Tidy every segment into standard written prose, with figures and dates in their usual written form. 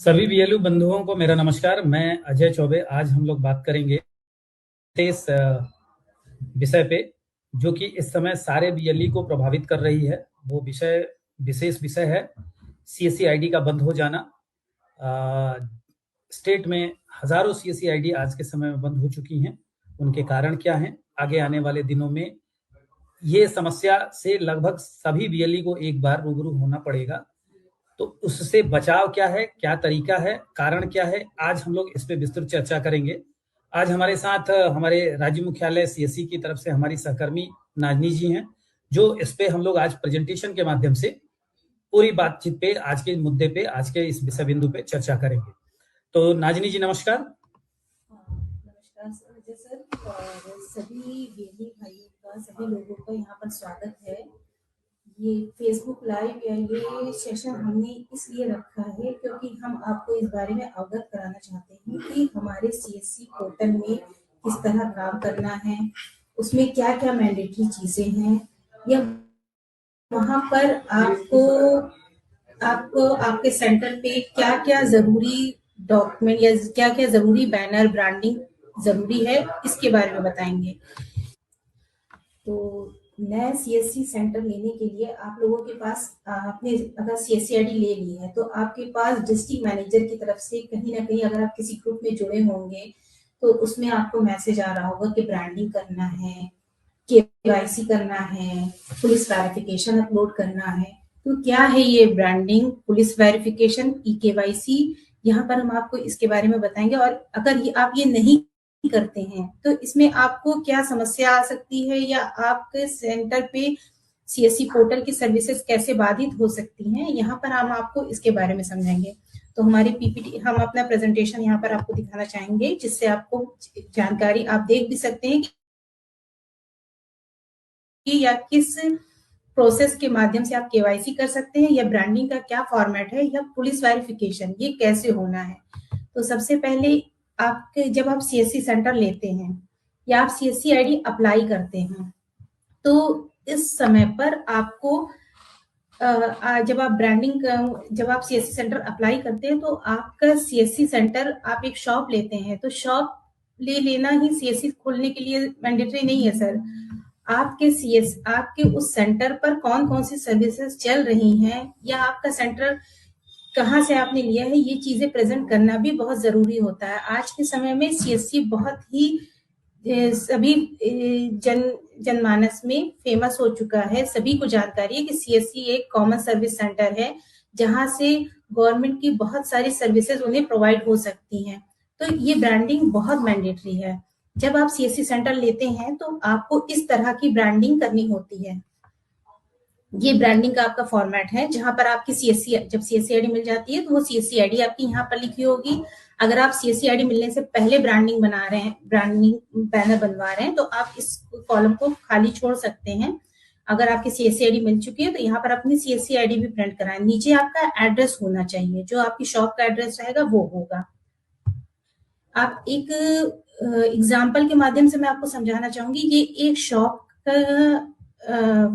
सभी बीएलयू बंधुओं को मेरा नमस्कार। मैं अजय चौबे। आज हम लोग बात करेंगे इस विषय पे जो कि इस समय सारे बीएलई को प्रभावित कर रही है। वो विशेष विषय है सीएससी आईडी का बंद हो जाना। स्टेट में हजारों सीएससी आईडी आज के समय में बंद हो चुकी हैं। उनके कारण क्या हैं? आगे आने वाले दिनों में ये समस्या से लगभग सभी बीएलई को एक बार रूबरू होना पड़ेगा। तो उससे बचाव क्या है, क्या तरीका है, कारण क्या है, आज हम लोग इस पे विस्तृत चर्चा करेंगे। आज हमारे साथ हमारे राज्य मुख्यालय सीएससी की तरफ से हमारी सहकर्मी नाजनी जी हैं, जो इस पे हम लोग आज प्रेजेंटेशन के माध्यम से पूरी बातचीत पे, आज के मुद्दे पे, आज के इस विषय बिंदु पे चर्चा करेंगे। तो नाजनी जी नमस्कार। नमस्कार सर, अजय सर और सभी बीएलई भाइयों का, सभी लोगों का यहाँ पर स्वागत है। ये फेसबुक लाइव या ये सेशन हमने इसलिए रखा है क्योंकि हम आपको इस बारे में अवगत कराना चाहते हैं कि हमारे सीएससी पोर्टल में किस तरह काम करना है, उसमें क्या क्या मैंडेटरी चीजें हैं, या वहाँ पर आपको आपके सेंटर पे क्या क्या जरूरी डॉक्यूमेंट या क्या क्या जरूरी बैनर ब्रांडिंग जरूरी है, इसके बारे में बताएंगे। तो नया सीएससी सेंटर लेने के लिए आप लोगों के पास आपने अगर सीएससी आईडी ले ली है तो आपके पास डिस्ट्रिक्ट मैनेजर की तरफ से कहीं ना कहीं अगर आप किसी ग्रुप में जुड़े होंगे तो उसमें आपको मैसेज आ रहा होगा कि ब्रांडिंग करना है, केवाईसी करना है, पुलिस वेरिफिकेशन अपलोड करना है। तो क्या है ये branding, police verification, e KYC, यहाँ पर हम आपको इसके बारे में बताएंगे। और अगर आप ये नहीं करते हैं तो इसमें आपको क्या समस्या आ सकती है, या आपके सेंटर पे सीएससी पोर्टल की सर्विसेज कैसे बाधित हो सकती हैं, यहाँ पर हम आपको इसके बारे में समझाएंगे। तो हमारी पीपीटी, हम अपना प्रेजेंटेशन यहाँ पर आपको दिखाना चाहेंगे जिससे आपको जानकारी, आप देख भी सकते हैं कि या किस प्रोसेस के माध्यम से आप केवाईसी कर सकते हैं, या ब्रांडिंग का क्या फॉर्मेट है, या पुलिस वेरिफिकेशन ये कैसे होना है। तो सबसे पहले आपके जब आप सीएससी सेंटर लेते हैं या आप सीएससी आईडी अप्लाई करते हैं तो इस समय पर आपको जब आप सीएससी सेंटर अप्लाई करते हैं तो आपका सीएससी सेंटर, आप एक शॉप लेते हैं तो शॉप लेना ही सीएससी खोलने के लिए मैंडेटरी नहीं है सर। आपके उस सेंटर पर कौन कौन सी सर्विसेज चल रही हैं, या आपका सेंटर कहाँ से आपने लिया है, ये चीजें प्रेजेंट करना भी बहुत जरूरी होता है। आज के समय में सीएससी बहुत ही सभी जनमानस में फेमस हो चुका है। सभी को जानकारी है कि सीएससी एक कॉमन सर्विस सेंटर है जहां से गवर्नमेंट की बहुत सारी सर्विसेज उन्हें प्रोवाइड हो सकती हैं। तो ये ब्रांडिंग बहुत मैंडेटरी है। जब आप सीएससी सेंटर लेते हैं तो आपको इस तरह की ब्रांडिंग करनी होती है। ये ब्रांडिंग का आपका फॉर्मेट है जहां पर आपकी जब सीएससी आईडी मिल जाती है तो वो सीएससी आईडी आपकी यहाँ पर लिखी होगी। अगर आप सीएससी आईडी मिलने से पहले ब्रांडिंग बना रहे हैं, ब्रांडिंग बैनर बनवा रहे हैं, तो आप इस कॉलम को खाली छोड़ सकते हैं। अगर आपकी सीएससी आईडी मिल चुकी है तो यहाँ पर अपनी सीएससी आईडी भी प्रिंट कराएं। नीचे आपका एड्रेस होना चाहिए, जो आपकी शॉप का एड्रेस रहेगा वो होगा। आप एक एग्जाम्पल के माध्यम से मैं आपको समझाना चाहूंगी। ये एक शॉप का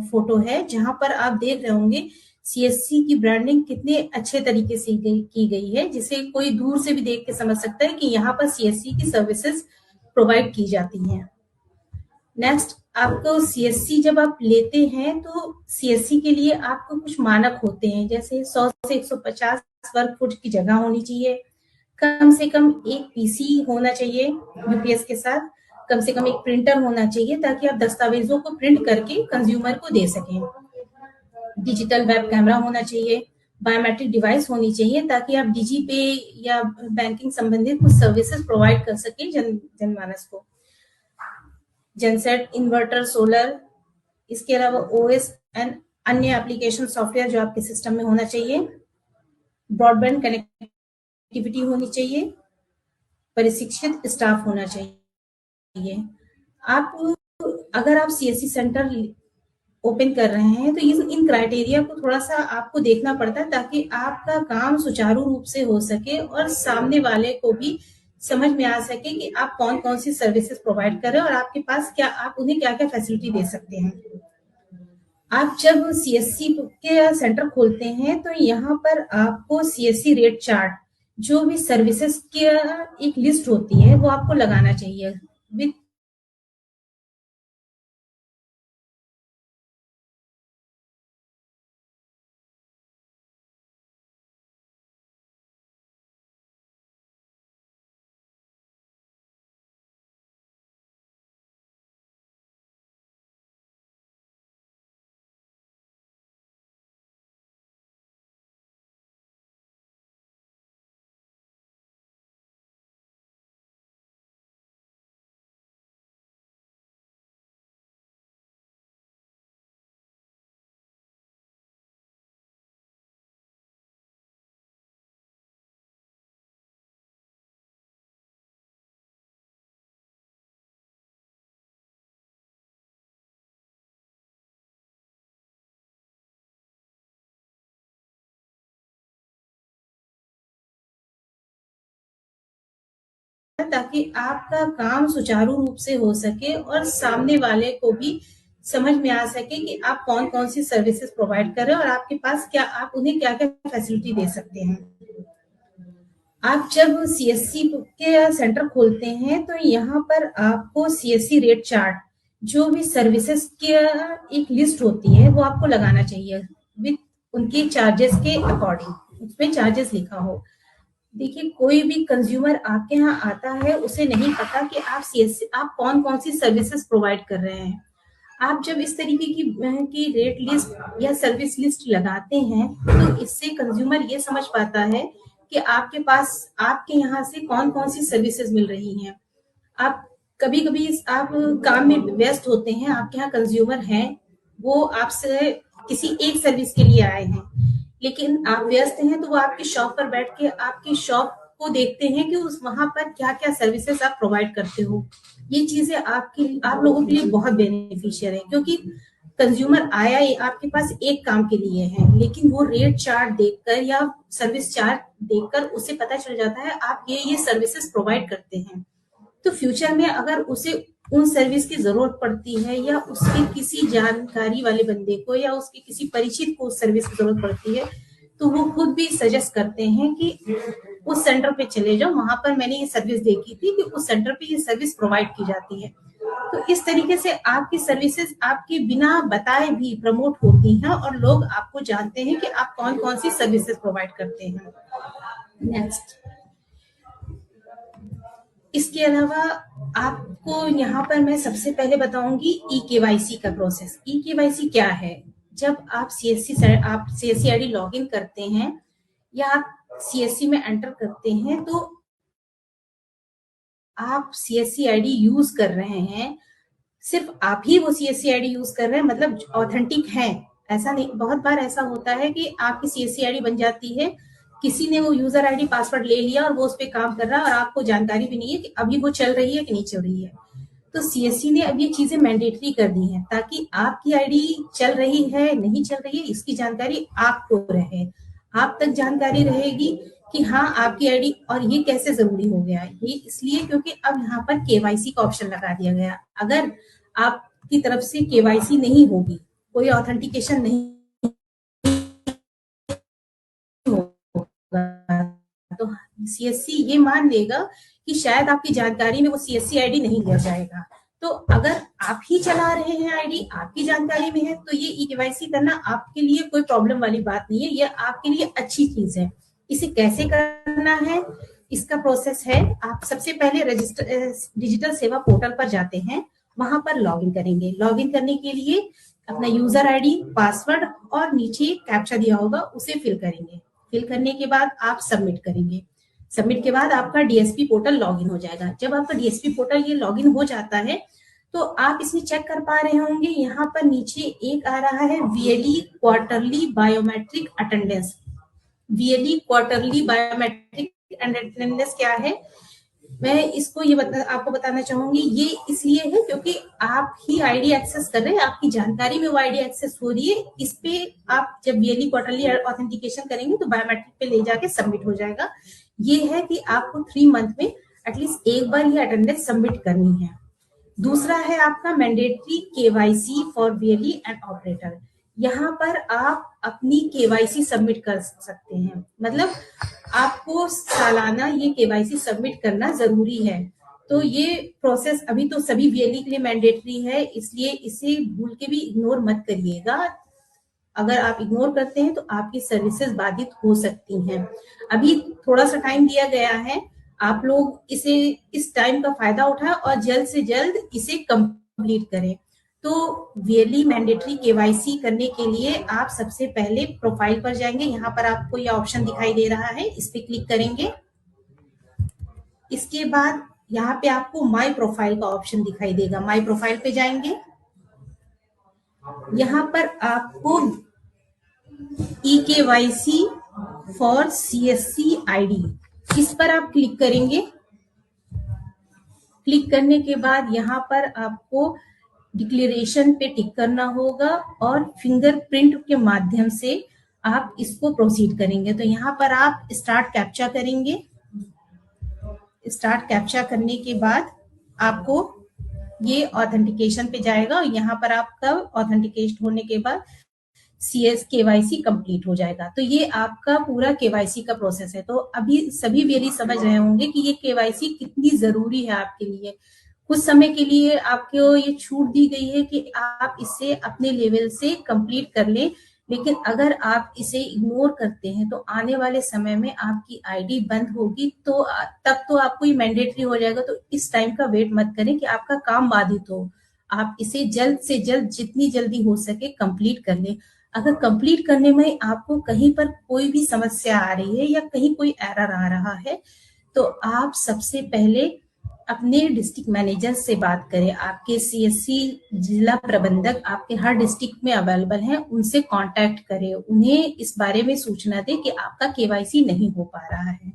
फोटो है जहां पर आप देख रहे होंगे सीएससी की ब्रांडिंग कितने अच्छे तरीके से की गई है, जिसे कोई दूर से भी देख के समझ सकता है कि यहाँ पर सीएससी की सर्विसेज प्रोवाइड की जाती हैं। नेक्स्ट, आपको सीएससी जब आप लेते हैं तो सीएससी के लिए आपको कुछ मानक होते हैं, जैसे 100 से 150 वर्ग फुट की जगह होनी चाहिए, कम से कम एक पीसी होना चाहिए यूपीएस के साथ, कम से कम एक प्रिंटर होना चाहिए ताकि आप दस्तावेजों को प्रिंट करके कंज्यूमर को दे सकें, डिजिटल वेब कैमरा होना चाहिए, बायोमेट्रिक डिवाइस होनी चाहिए ताकि आप डिजी पे या बैंकिंग संबंधित कुछ सर्विसेज प्रोवाइड कर सके जनमानस को, जनसेट, इन्वर्टर, सोलर, इसके अलावा ओएस एंड अन्य एप्लीकेशन सॉफ्टवेयर जो आपके सिस्टम में होना चाहिए, ब्रॉडबैंड कनेक्टिविटी होनी चाहिए, प्रशिक्षित स्टाफ होना चाहिए। आप अगर आप सीएससी सेंटर ओपन कर रहे हैं तो इन क्राइटेरिया को थोड़ा सा आपको देखना पड़ता है ताकि आपका काम सुचारू रूप से हो सके और सामने वाले को भी समझ में आ सके कि आप कौन कौन सी सर्विसेज प्रोवाइड कर रहे हैं और आपके पास क्या, आप उन्हें क्या क्या फैसिलिटी दे सकते हैं। आप जब सीएससी के सेंटर खोलते हैं तो यहाँ पर आपको सीएससी रेट चार्ट, जो भी सर्विसेज की एक लिस्ट होती है वो आपको लगाना चाहिए विद ताकि आपका काम सुचारू रूप से हो सके और सामने वाले को भी समझ में आ सके कि आप कौन कौन सी सर्विसेज प्रोवाइड कर रहे हैं और आपके पास क्या आप उन्हें क्या क्या फैसिलिटी दे सकते हैं। आप जब सीएससी के सेंटर खोलते हैं तो यहाँ पर आपको सीएससी रेट चार्ट जो भी सर्विसेज की एक लिस्ट होती है वो आपको लगाना चाहिए विद उनके चार्जेस के अकॉर्डिंग, उसमें चार्जेस लिखा हो। देखिए कोई भी कंज्यूमर आपके यहाँ आता है उसे नहीं पता कि आप कौन कौन सी सर्विसेज प्रोवाइड कर रहे हैं। आप जब इस तरीके की रेट लिस्ट या सर्विस लिस्ट लगाते हैं तो इससे कंज्यूमर ये समझ पाता है कि आपके पास आपके यहाँ से कौन कौन सी सर्विसेज मिल रही हैं। आप कभी कभी आप काम में व्यस्त होते हैं, आपके यहाँ कंज्यूमर हैं, वो आपसे किसी एक सर्विस के लिए आए हैं, लेकिन आप व्यस्त हैं तो वो आपकी शॉप पर बैठ के आपकी शॉप को देखते हैं कि उस वहां पर क्या क्या सर्विसेज आप प्रोवाइड करते हो। ये चीजें आप लोगों के लिए बहुत बेनिफिशियल है क्योंकि कंज्यूमर आया ही आपके पास एक काम के लिए है, लेकिन वो रेट चार्ट देखकर या सर्विस चार्ट देखकर उसे पता चल जाता है आप ये सर्विसेज प्रोवाइड करते हैं। तो फ्यूचर में अगर उसे उन सर्विस की जरूरत पड़ती है या उसके किसी जानकारी वाले बंदे को या उसके किसी परिचित को उस सर्विस की जरूरत पड़ती है तो वो खुद भी सजेस्ट करते हैं कि उस सेंटर पे चले जाओ, वहां पर मैंने ये सर्विस देखी थी कि उस सेंटर पे ये सर्विस प्रोवाइड की जाती है। तो इस तरीके से आपकी सर्विसेज आपके बिना बताए भी प्रमोट होती हैं और लोग आपको जानते हैं कि आप कौन कौन सी सर्विसेज प्रोवाइड करते हैं। नेक्स्ट, इसके अलावा आपको यहाँ पर मैं सबसे पहले बताऊंगी ई केवाईसी का प्रोसेस। ई केवाईसी क्या है? जब आप सीएससी आईडी लॉग इन करते हैं या आप सीएससी में एंटर करते हैं तो आप सीएससी आईडी यूज कर रहे हैं, सिर्फ आप ही वो सीएससी आईडी यूज कर रहे हैं, मतलब ऑथेंटिक है ऐसा नहीं। बहुत बार ऐसा होता है कि आपकी सीएससी आईडी बन जाती है, किसी ने वो यूजर आईडी पासवर्ड ले लिया और वो उस पर काम कर रहा है और आपको जानकारी भी नहीं है कि अभी वो चल रही है कि नहीं चल रही है। तो सीएससी ने अब ये चीजें मैंडेटरी कर दी है ताकि आपकी आईडी चल रही है नहीं चल रही है इसकी जानकारी आपको रहे, आप तक जानकारी रहेगी कि हाँ आपकी आईडी। और ये कैसे जरूरी हो गया है? ये इसलिए क्योंकि अब यहाँ पर केवाईसी का ऑप्शन लगा दिया गया। अगर आपकी तरफ से केवाईसी नहीं होगी, कोई ऑथेंटिकेशन नहीं होगा, तो सीएससी ये मान लेगा कि शायद आपकी जानकारी में वो सीएससी आईडी नहीं लिया जाएगा। तो अगर आप ही चला रहे हैं आईडी, आपकी जानकारी में है, तो ये ई केवाईसी करना आपके लिए कोई प्रॉब्लम वाली बात नहीं है, ये आपके लिए अच्छी चीज है। इसे कैसे करना है, इसका प्रोसेस है, आप सबसे पहले डिजिटल सेवा पोर्टल पर जाते हैं, वहां पर लॉगिन करेंगे। लॉगिन करने के लिए अपना यूजर आईडी, पासवर्ड और नीचे कैप्चा दिया होगा उसे फिल करेंगे। फिल करने के बाद आप सबमिट करेंगे। सबमिट के बाद आपका डीएसपी पोर्टल लॉगिन हो जाएगा। जब आपका डीएसपी पोर्टल ये लॉगिन हो जाता है तो आप इसमें चेक कर पा रहे होंगे, यहाँ पर नीचे एक आ रहा है VLE quarterly biometric attendance. VLE quarterly biometric attendance क्या है, मैं इसको आपको बताना चाहूंगी। ये इसलिए है क्योंकि आप ही आईडी एक्सेस कर रहे हैं, आपकी जानकारी में वो आईडी एक्सेस हो रही है। इस पे आप जब वीएलई क्वार्टरली ऑथेंटिकेशन करेंगे तो बायोमेट्रिक पे ले जाके सबमिट हो जाएगा। ये है कि आपको 3 मंथ में एटलीस्ट एक बार ये अटेंडेंस सबमिट करनी है। दूसरा है आपका mandatory KYC for VLE and operator. यहाँ पर आप अपनी केवाईसी सबमिट कर सकते हैं, मतलब आपको सालाना ये केवाईसी सबमिट करना जरूरी है। तो ये प्रोसेस अभी तो सभी वीएलई के लिए मैंडेटरी है, इसलिए इसे भूल के भी इग्नोर मत करिएगा। अगर आप इग्नोर करते हैं तो आपकी सर्विसेज बाधित हो सकती हैं। अभी थोड़ा सा टाइम दिया गया है, आप लोग इसे इस टाइम का फायदा उठाएं और जल्द से जल्द इसे कंप्लीट करें। तो वीएलई मैंडेटरी केवाईसी करने के लिए आप सबसे पहले प्रोफाइल पर जाएंगे, यहाँ पर आपको यह ऑप्शन दिखाई दे रहा है, इस पे क्लिक करेंगे। इसके बाद यहाँ पे आपको माई प्रोफाइल का ऑप्शन दिखाई देगा, माई प्रोफाइल पे जाएंगे। यहाँ पर आपको eKYC फॉर CSC ID, इस पर आप क्लिक करेंगे। क्लिक करने के बाद यहाँ पर आपको डिक्लेरेशन पे टिक करना होगा और फिंगरप्रिंट के माध्यम से आप इसको प्रोसीड करेंगे। तो यहाँ पर आप स्टार्ट कैप्चा करेंगे। स्टार्ट कैप्चा करने के बाद आपको ये ऑथेंटिकेशन पे जाएगा और यहाँ पर आपका ऑथेंटिकेट होने के बाद CS KYC कंप्लीट हो जाएगा। तो ये आपका पूरा KYC का प्रोसेस है। तो अभी सभी वेरी समझ रहे होंगे कि ये KYC कितनी जरूरी है आपके लिए। कुछ समय के लिए आपको ये छूट दी गई है कि आप इसे अपने लेवल से कंप्लीट कर लें, लेकिन अगर आप इसे इग्नोर करते हैं तो आने वाले समय में आपकी आईडी बंद होगी, तो तब तो आपको ये मैंडेटरी हो जाएगा। तो इस टाइम का वेट मत करें कि आपका काम बाधित हो, आप इसे जल्द से जल्द जितनी जल्दी हो सके कंप्लीट कर लें। अगर कंप्लीट करने में आपको कहीं पर कोई भी समस्या आ रही है या कहीं कोई एरर आ रहा है, तो आप सबसे पहले अपने डिस्ट्रिक्ट मैनेजर से बात करें। आपके CSC जिला प्रबंधक आपके हर डिस्ट्रिक्ट में अवेलेबल हैं, उनसे कांटेक्ट करें, उन्हें इस बारे में सूचना दें कि आपका KYC नहीं हो पा रहा है।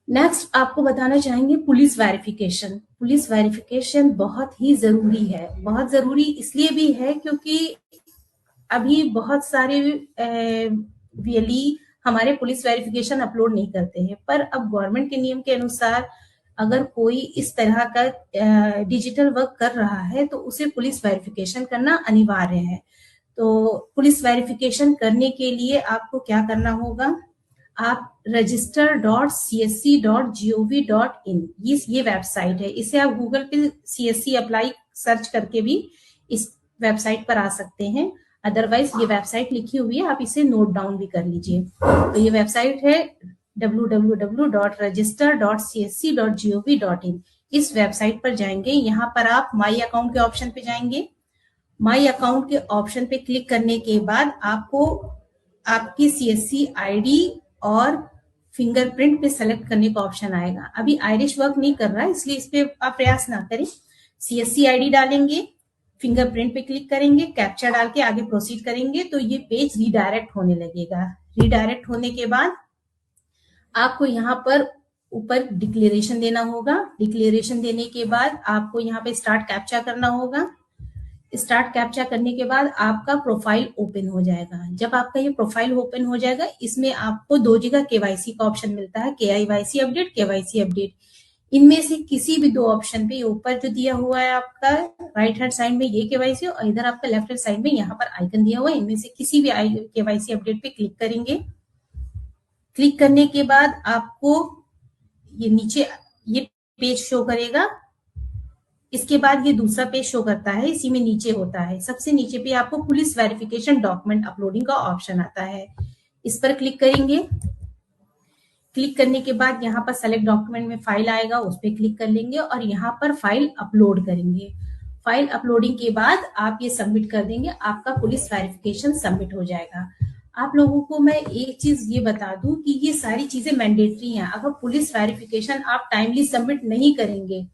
नेक्स्ट आपको बताना चाहेंगे पुलिस वेरिफिकेशन। पुलिस वेरिफिकेशन बहुत ही जरूरी है। बहुत जरूरी इसलिए भी है क्योंकि अभी बहुत सारे VLE हमारे पुलिस वेरिफिकेशन अपलोड नहीं करते हैं, पर अब गवर्नमेंट के नियम के अनुसार अगर कोई इस तरह का डिजिटल वर्क कर रहा है तो उसे पुलिस वेरिफिकेशन करना अनिवार्य है। तो पुलिस वेरिफिकेशन करने के लिए आपको क्या करना होगा, आप register.csc.gov.in ये वेबसाइट है, इसे आप गूगल पे CSC अप्लाई सर्च करके भी इस वेबसाइट पर आ सकते हैं। अदरवाइज ये वेबसाइट लिखी हुई है, आप इसे नोट डाउन भी कर लीजिए। तो ये वेबसाइट है www.register.csc.gov.in। इस वेबसाइट पर जाएंगे, यहाँ पर आप माई अकाउंट के ऑप्शन पे जाएंगे। माई अकाउंट के ऑप्शन पे क्लिक करने के बाद आपको आपकी CSC ID और फिंगरप्रिंट पे सेलेक्ट करने का ऑप्शन आएगा। अभी आयरिश वर्क नहीं कर रहा है, इसलिए इस पे आप प्रयास ना करें। CSC ID डालेंगे, फिंगरप्रिंट पे क्लिक करेंगे, कैप्चा डाल के आगे प्रोसीड करेंगे तो ये पेज रीडायरेक्ट होने लगेगा। रीडायरेक्ट होने के बाद आपको यहाँ पर ऊपर डिक्लेरेशन देना होगा। डिक्लेरेशन देने के बाद आपको यहाँ पे स्टार्ट कैप्चा करना होगा। स्टार्ट कैप्चा करने के बाद आपका प्रोफाइल ओपन हो जाएगा। जब आपका ये प्रोफाइल ओपन हो जाएगा, इसमें आपको दो जगह KYC का ऑप्शन मिलता है, KYC अपडेट, KYC अपडेट। इनमें से किसी भी दो ऑप्शन पे ऊपर जो दिया हुआ है आपका राइट हैंड साइड में ये KYC और इधर आपका लेफ्ट हैंड साइड में यहाँ पर आइकन दिया हुआ है, इनमें से किसी भी KYC अपडेट पे क्लिक करेंगे। क्लिक करने के बाद आपको ये नीचे ये पेज शो करेगा। इसके बाद ये दूसरा पेज शो करता है, इसी में नीचे होता है, सबसे नीचे पे आपको पुलिस वेरिफिकेशन डॉक्यूमेंट अपलोडिंग का ऑप्शन आता है, इस पर क्लिक करेंगे। क्लिक करने के बाद यहाँ पर सेलेक्ट डॉक्यूमेंट में फाइल आएगा, उस पर क्लिक कर लेंगे और यहाँ पर फाइल अपलोड करेंगे। फाइल अपलोडिंग के बाद आप ये सबमिट कर देंगे, आपका पुलिस वेरिफिकेशन सबमिट हो जाएगा। आप लोगों को मैं एक चीज ये बता दूं कि ये सारी चीजें मैंडेटरी हैं। अगर पुलिस वेरिफिकेशन आप टाइमली सबमिट नहीं करेंगे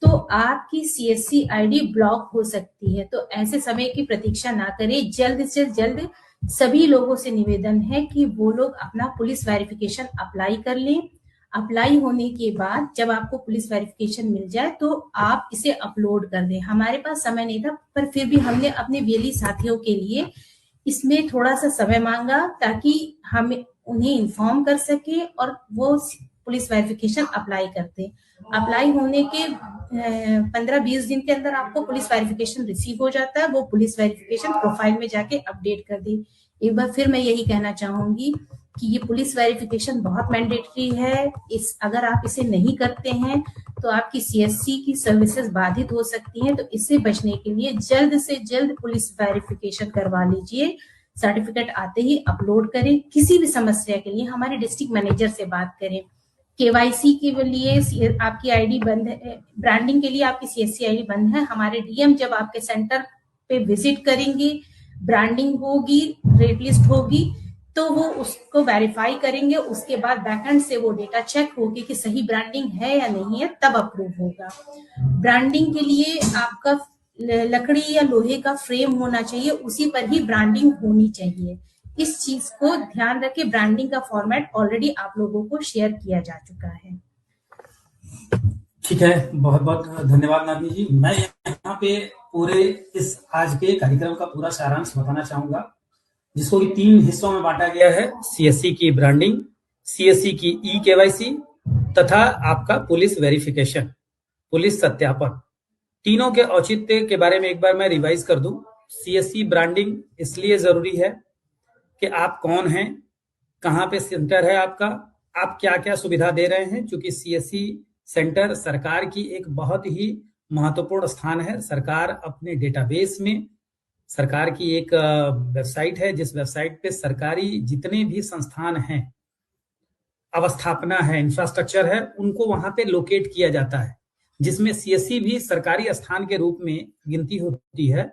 तो आपकी CSC ID ब्लॉक हो सकती है। तो ऐसे समय की प्रतीक्षा ना करें, जल्द से जल्द सभी लोगों से निवेदन है कि वो लोग अपना पुलिस वेरिफिकेशन अप्लाई कर लें। अप्लाई होने के बाद जब आपको पुलिस वेरिफिकेशन मिल जाए तो आप इसे अपलोड कर दें। हमारे पास समय नहीं था, पर फिर भी हमने अपने VLE साथियों के लिए इसमें थोड़ा सा समय मांगा ताकि हम उन्हें इन्फॉर्म कर सके और वो पुलिस वेरिफिकेशन अप्लाई करते हैं। अप्लाई होने के 15-20 दिन के अंदर आपको पुलिस वेरिफिकेशन रिसीव हो जाता है, वो पुलिस वेरिफिकेशन प्रोफाइल में जाके अपडेट कर दी। एक बार फिर मैं यही कहना चाहूंगी कि ये पुलिस वेरिफिकेशन बहुत मैंडेटरी है। अगर आप इसे नहीं करते हैं तो आपकी सीएससी की सर्विसेज बाधित हो सकती हैं। तो इससे बचने के लिए जल्द से जल्द पुलिस वेरिफिकेशन करवा लीजिए। सर्टिफिकेट आते ही अपलोड करें। किसी भी समस्या के लिए हमारे डिस्ट्रिक्ट मैनेजर से बात करें। केवाईसी के लिए आपकी आईडी बंद है, ब्रांडिंग के लिए आपकी सीएससी आईडी बंद है, हमारे डीएम जब आपके सेंटर पे विजिट करेंगे, ब्रांडिंग होगी, रेट लिस्ट होगी, तो वो उसको वेरीफाई करेंगे। उसके बाद बैकएंड से वो डेटा चेक होगी कि सही ब्रांडिंग है या नहीं है, तब अप्रूव होगा। ब्रांडिंग के लिए आपका लकड़ी या लोहे का फ्रेम होना चाहिए, उसी पर ही ब्रांडिंग होनी चाहिए। इस चीज को ध्यान रखें। ब्रांडिंग का फॉर्मेट ऑलरेडी आप लोगों को शेयर किया जा चुका है। ठीक है, बहुत बहुत धन्यवाद नानी जी। मैं यहाँ पे पूरे इस आज के कार्यक्रम का पूरा सारांश बताना चाहूंगा, जिसको कि 3 हिस्सों में बांटा गया है। सीएससी की ब्रांडिंग, सीएससी की ई केवाईसी तथा आपका पुलिस वेरिफिकेशन, पुलिस सत्यापन। तीनों के औचित्य के बारे में एक बार मैं रिवाइज कर दूं। सीएससी ब्रांडिंग इसलिए जरूरी है कि आप कौन हैं, कहाँ पे सेंटर है आपका, आप क्या क्या सुविधा दे रहे हैं। क्योंकि सीएससी सेंटर सरकार की एक बहुत ही महत्वपूर्ण स्थान है। सरकार अपने डेटाबेस में, सरकार की एक वेबसाइट है, जिस वेबसाइट पे सरकारी जितने भी संस्थान हैं, अवस्थापना है, इंफ्रास्ट्रक्चर है, उनको वहां पे लोकेट किया जाता है, जिसमें सीएससी भी सरकारी स्थान के रूप में गिनती होती है।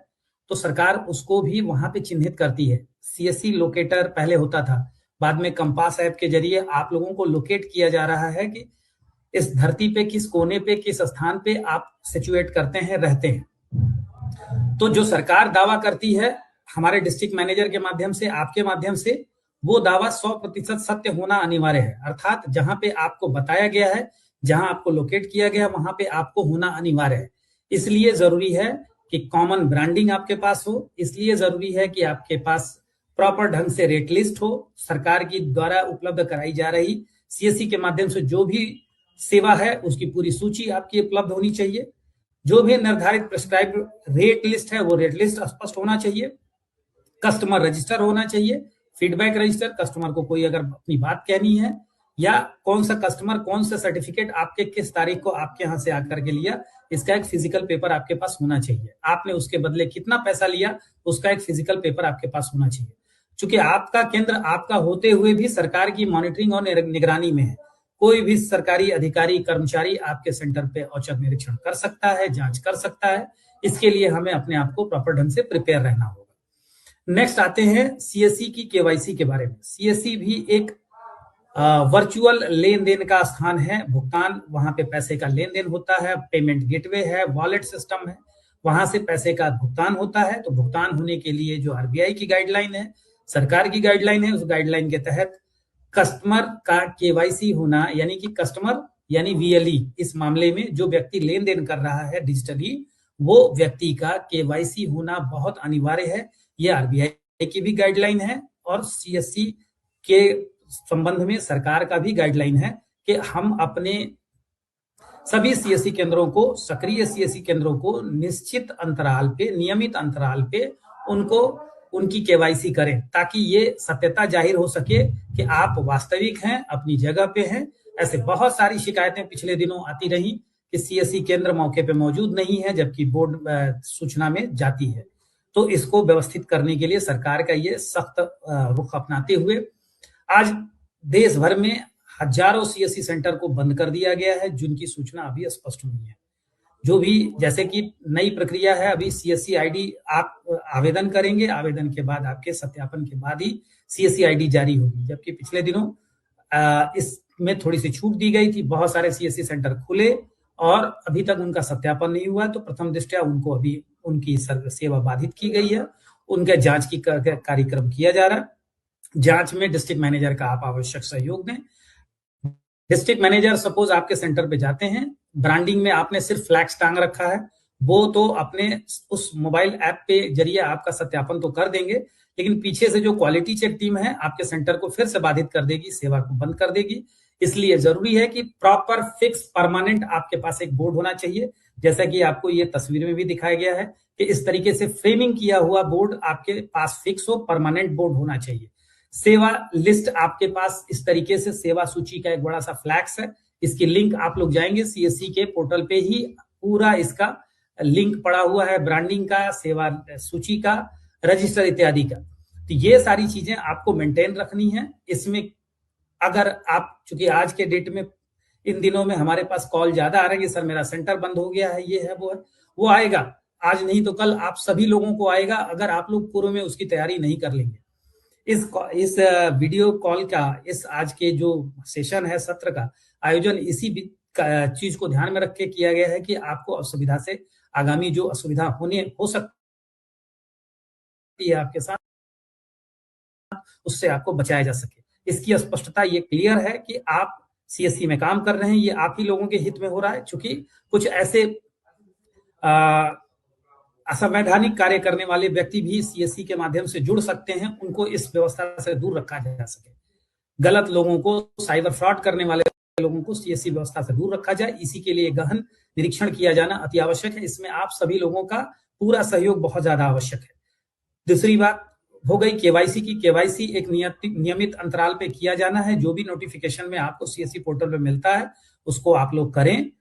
तो सरकार उसको भी वहां पे चिन्हित करती है। सीएससी लोकेटर पहले होता था, बाद में कंपास ऐप के जरिए आप लोगों को लोकेट किया जा रहा है कि इस धरती पे किस कोने पे, किस स्थान पे आप सिचुएट करते हैं, रहते हैं। तो जो सरकार दावा करती है हमारे डिस्ट्रिक्ट मैनेजर के माध्यम से, आपके माध्यम से, वो दावा 100% सत्य होना अनिवार्य है। अर्थात जहां पे आपको बताया गया है, जहां आपको लोकेट किया गया, वहां पे आपको होना अनिवार्य है। इसलिए जरूरी है कि कॉमन ब्रांडिंग आपके पास हो, इसलिए जरूरी है कि आपके पास प्रॉपर ढंग से रेट लिस्ट हो। सरकार की द्वारा उपलब्ध कराई जा रही सीएससी के माध्यम से जो भी सेवा है, उसकी पूरी सूची आपकी उपलब्ध होनी चाहिए। जो भी निर्धारित प्रिस्क्राइब रेट लिस्ट है, वो रेट लिस्ट स्पष्ट होना चाहिए। कस्टमर रजिस्टर होना चाहिए, फीडबैक रजिस्टर। कस्टमर को कोई अगर अपनी बात कहनी है, या कौन सा कस्टमर कौन सा सर्टिफिकेट आपके किस तारीख को आपके यहाँ से आकर के लिया, इसका एक फिजिकल पेपर आपके पास होना चाहिए। आपने उसके बदले कितना पैसा लिया, उसका एक फिजिकल पेपर आपके पास होना चाहिए। चूंकि आपका केंद्र आपका होते हुए भी सरकार की मॉनिटरिंग और निगरानी में है। कोई भी सरकारी अधिकारी, कर्मचारी आपके सेंटर पे औचक निरीक्षण कर सकता है, जांच कर सकता है। इसके लिए हमें अपने आप को प्रॉपर ढंग से प्रिपेयर रहना होगा। नेक्स्ट आते हैं सीएससी की केवाईसी के बारे में। सीएससी भी एक वर्चुअल लेन देन का स्थान है। भुगतान, वहां पे पैसे का लेन देन होता है, पेमेंट गेटवे है, वॉलेट सिस्टम है, वहां से पैसे का भुगतान होता है। तो भुगतान होने के लिए जो आरबीआई की गाइडलाइन है, सरकार की गाइडलाइन है, उस गाइडलाइन के तहत कस्टमर का केवाईसी होना, यानी कि कस्टमर यानी वीएलई, इस मामले में जो व्यक्ति लेन देन कर रहा है डिजिटली, वो व्यक्ति का केवाईसी होना बहुत अनिवार्य है। ये आरबीआई की भी गाइडलाइन है और सीएससी के संबंध में सरकार का भी गाइडलाइन है कि हम अपने सभी सीएससी केंद्रों को, सक्रिय सीएससी केंद्रों को निश्चित अंतराल पे, नियमित अंतराल पे उनको उनकी केवाईसी करें, ताकि ये सत्यता जाहिर हो सके कि आप वास्तविक हैं, अपनी जगह पे हैं। ऐसे बहुत सारी शिकायतें पिछले दिनों आती रही कि सीएससी केंद्र मौके पे मौजूद नहीं है, जबकि बोर्ड सूचना में जाती है। तो इसको व्यवस्थित करने के लिए सरकार का ये सख्त रुख अपनाते हुए आज देश भर में हजारों सीएससी सेंटर को बंद कर दिया गया है, जिनकी सूचना अभी स्पष्ट हुई है। जो भी, जैसे कि नई प्रक्रिया है, अभी सीएससी आईडी आप आवेदन करेंगे, आवेदन के बाद आपके सत्यापन के बाद ही सीएससी आईडी जारी होगी। जबकि पिछले दिनों इसमें थोड़ी सी छूट दी गई थी। बहुत सारे सीएससी सेंटर खुले और अभी तक उनका सत्यापन नहीं हुआ, तो प्रथम दृष्टया उनको अभी उनकी सेवा बाधित की गई है। उनके जांच की कार्यक्रम किया जा रहा है। जांच में डिस्ट्रिक्ट मैनेजर का आप आवश्यक सहयोग दें। डिस्ट्रिक्ट मैनेजर सपोज आपके सेंटर पे जाते हैं, ब्रांडिंग में आपने सिर्फ फ्लैक्स टांग रखा है, वो तो अपने उस मोबाइल ऐप पे जरिए आपका सत्यापन तो कर देंगे, लेकिन पीछे से जो क्वालिटी चेक टीम है आपके सेंटर को फिर से बाधित कर देगी, सेवा को बंद कर देगी। इसलिए जरूरी है कि प्रॉपर फिक्स परमानेंट आपके पास एक बोर्ड होना चाहिए, जैसा कि आपको ये तस्वीर में भी दिखाया गया है कि इस तरीके से फ्रेमिंग किया हुआ बोर्ड आपके पास फिक्स हो, परमानेंट बोर्ड होना चाहिए। सेवा लिस्ट आपके पास इस तरीके से सेवा सूची का एक बड़ा सा फ्लैक्स है, इसकी लिंक आप लोग जाएंगे सीएससी के पोर्टल पे ही पूरा इसका लिंक पड़ा हुआ है, ब्रांडिंग का, सेवा सूची का, रजिस्टर इत्यादि का। तो ये सारी चीजें आपको मेंटेन रखनी है। इसमें अगर आप, चूंकि आज के डेट में इन दिनों में हमारे पास कॉल ज्यादा आ रही है, सर मेरा सेंटर बंद हो गया है, ये है वो है, वो आएगा, आज नहीं तो कल आप सभी लोगों को आएगा, अगर आप लोग पूर्व में उसकी तैयारी नहीं कर लेंगे। इस वीडियो कॉल का, इस आज के जो सेशन है, सत्र का आयोजन इसी चीज को ध्यान में रख के किया गया है कि आपको असुविधा से, आगामी जो असुविधा हो सकती है आपके साथ, उससे आपको बचाया जा सके। इसकी स्पष्टता ये क्लियर है कि आप सीएससी में काम कर रहे हैं, ये आप ही लोगों के हित में हो रहा है। चूंकि कुछ ऐसे असंवैधानिक कार्य करने वाले व्यक्ति भी सीएससी के माध्यम से जुड़ सकते हैं, उनको इस व्यवस्था से दूर रखा जा सके। गलत लोगों को, साइबर फ्रॉड करने वाले लोगों को सीएससी व्यवस्था से दूर रखा जाए, इसी के लिए गहन निरीक्षण किया जाना अति आवश्यक है। इसमें आप सभी लोगों का पूरा सहयोग बहुत ज्यादा आवश्यक है। दूसरी बात हो गई केवाईसी की। केवाईसी एक नियमित अंतराल पे किया जाना है। जो भी नोटिफिकेशन में आपको सीएससी पोर्टल पे मिलता है उसको आप लोग करें।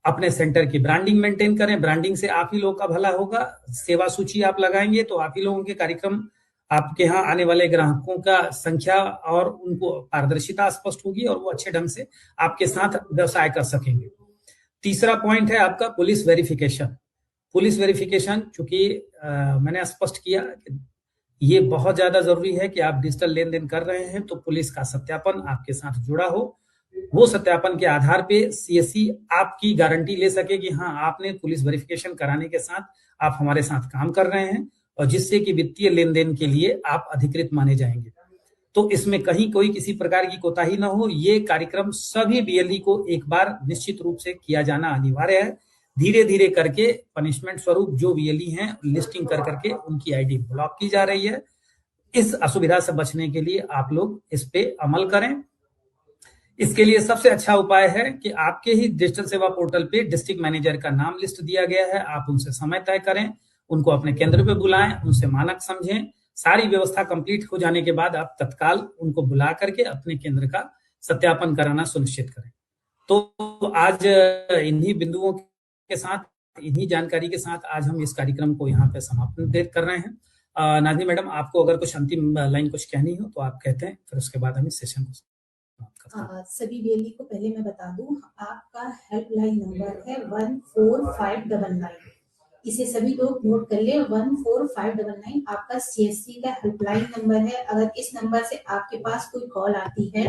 अपने सेंटर की ब्रांडिंग मेंटेन करें, ब्रांडिंग से आप ही लोगों का भला होगा। सेवा सूची आप लगाएंगे तो आप ही लोगों के कार्यक्रम, आपके यहाँ आने वाले ग्राहकों का संख्या और उनको पारदर्शिता स्पष्ट होगी और वो अच्छे ढंग से आपके साथ व्यवसाय कर सकेंगे। तीसरा पॉइंट है आपका पुलिस वेरिफिकेशन। पुलिस वेरिफिकेशन, चूंकि मैंने स्पष्ट किया कि ये बहुत ज्यादा जरूरी है कि आप डिजिटल लेन देन कर रहे हैं तो पुलिस का सत्यापन आपके साथ जुड़ा हो। वो सत्यापन के आधार पे सीएससी आपकी गारंटी ले सके कि हाँ, आपने पुलिस वेरिफिकेशन कराने के साथ आप हमारे साथ काम कर रहे हैं, और जिससे कि वित्तीय लेन देन के लिए आप अधिकृत माने जाएंगे। तो इसमें कहीं कोई किसी प्रकार की कोताही ना हो। ये कार्यक्रम सभी बीएलई को एक बार निश्चित रूप से किया जाना अनिवार्य है। धीरे धीरे करके पनिशमेंट स्वरूप जो बीएलई हैं लिस्टिंग कर करके उनकी आईडी ब्लॉक की जा रही है। इस असुविधा से बचने के लिए आप लोग इस पे अमल करें। इसके लिए सबसे अच्छा उपाय है कि आपके ही डिजिटल सेवा पोर्टल पे डिस्ट्रिक्ट मैनेजर का नाम लिस्ट दिया गया है। आप उनसे समय तय करें, उनको अपने केंद्र पे बुलाएं, उनसे मानक समझें। सारी व्यवस्था कंप्लीट हो जाने के बाद आप तत्काल उनको बुला करके अपने केंद्र का सत्यापन कराना सुनिश्चित करें। तो आज इन्हीं बिंदुओं के साथ, इन्हीं जानकारी के साथ आज हम इस कार्यक्रम को यहाँ पे समापन कर रहे हैं। नाज़नीन मैडम, आपको अगर कुछ अंतिम लाइन कुछ कहनी हो तो आप कहते हैं, फिर उसके बाद हम इस सेशन को सभी बीएलई को पहले मैं बता दूं, आपका हेल्पलाइन नंबर है 14599। इसे सभी लोग नोट कर ले। 14599 आपका सीएससी का हेल्पलाइन नंबर है। अगर इस नंबर से आपके पास कोई कॉल आती है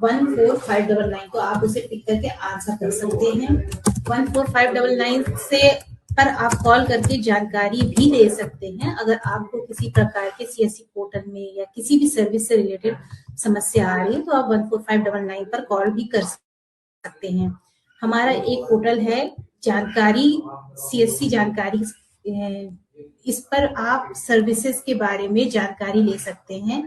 14599, तो आप उसे पिक करके आंसर कर सकते हैं। 14599 से पर आप कॉल करके जानकारी भी दे सकते हैं। अगर आपको किसी प्रकार के सीएससी पोर्टल में या किसी भी सर्विस से रिलेटेड समस्या आ रही है तो आप 14599 पर कॉल भी कर सकते हैं। हमारा एक पोर्टल है जानकारी, सीएससी जानकारी। इस पर आप सर्विसेज के बारे में जानकारी ले सकते हैं।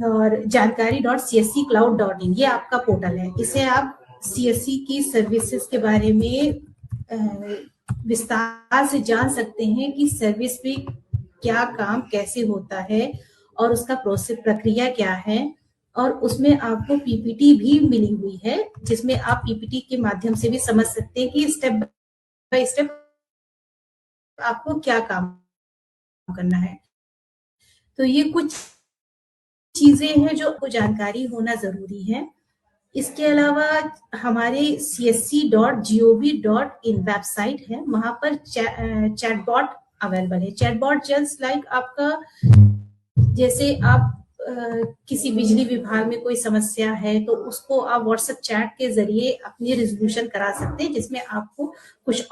और जानकारी.csccloud.in ये आपका पोर्टल है। इसे आप सीएससी की सर्विसेज के बारे में विस्तार से जान सकते हैं कि सर्विस में क्या काम कैसे होता है और उसका प्रोसेस प्रक्रिया क्या है। और उसमें आपको पीपीटी भी मिली हुई है, जिसमें आप पीपीटी के माध्यम से भी समझ सकते हैं कि स्टेप बाय स्टेप आपको क्या काम करना है। तो ये कुछ चीजें हैं जो आपको जानकारी होना जरूरी है। इसके अलावा हमारे csc.gov.in वेबसाइट है, वहां पर चैटबॉट अवेलेबल है। चैटबॉट जस्ट लाइक आपका, जैसे आप किसी बिजली विभाग में कोई समस्या है तो उसको आप व्हाट्सएप चैट के जरिए अपनी रिजोल्यूशन करा सकते हैं, जिसमें आपको कुछ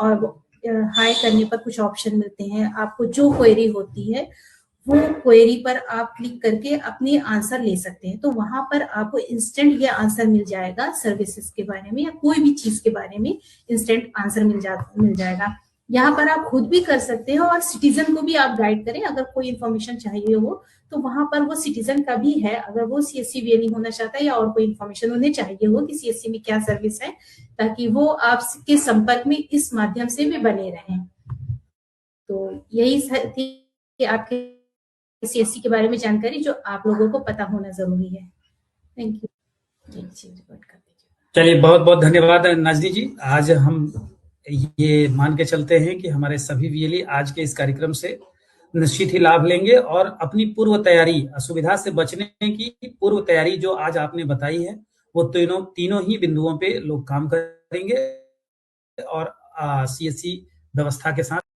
हाई करने पर कुछ ऑप्शन मिलते हैं। आपको जो क्वेरी होती है वो क्वेरी पर आप क्लिक करके अपनी आंसर ले सकते हैं। तो वहां पर आपको इंस्टेंट ये आंसर मिल जाएगा। सर्विसेज के बारे में या कोई भी चीज के बारे में इंस्टेंट आंसर मिल जाएगा। यहाँ पर आप खुद भी कर सकते हैं और सिटीजन को भी आप गाइड करें। अगर कोई इन्फॉर्मेशन चाहिए हो तो वहां पर वो सिटीजन का भी है, अगर वो सीएससी वीएलई होना चाहता है या और कोई इन्फॉर्मेशन उन्हें चाहिए हो कि सीएससी में क्या सर्विस है, ताकि वो आपके संपर्क में इस माध्यम से भी बने रहें। तो यही थी कि आपके सीएससी के बारे में जानकारी जो आप लोगों को पता होना जरूरी है। Thank you. चलिए, बहुत बहुत धन्यवाद नाजनी जी। आज हम ये मान के चलते हैं कि हमारे सभी वीएलई आज के इस कार्यक्रम से निश्चित ही लाभ लेंगे और अपनी पूर्व तैयारी, असुविधा से बचने की पूर्व तैयारी जो आज आपने बताई है, वो तीनों ही बिंदुओं पे लोग काम करेंगे और सीएससी व्यवस्था के साथ